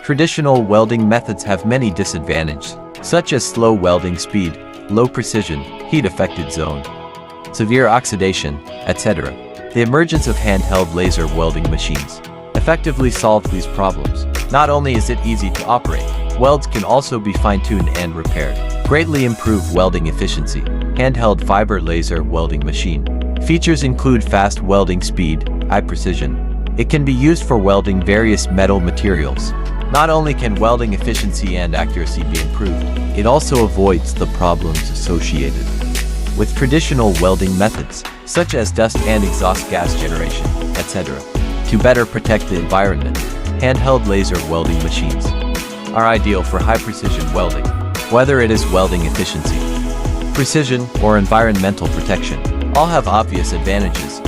Traditional welding methods have many disadvantages, such as slow welding speed, low precision, heat-affected zone, severe oxidation, etc. The emergence of handheld laser welding machines effectively solves these problems. Not only is it easy to operate, welds can also be fine-tuned and repaired. Greatly improve welding efficiency. Handheld fiber laser welding machine. Features include fast welding speed, high precision. It can be used for welding various metal materials. Not only can welding efficiency and accuracy be improved, it also avoids the problems associated with traditional welding methods, such as dust and exhaust gas generation, etc. To better protect the environment, handheld laser welding machines are ideal for high-precision welding, whether it is welding efficiency, precision, or environmental protection. All have obvious advantages.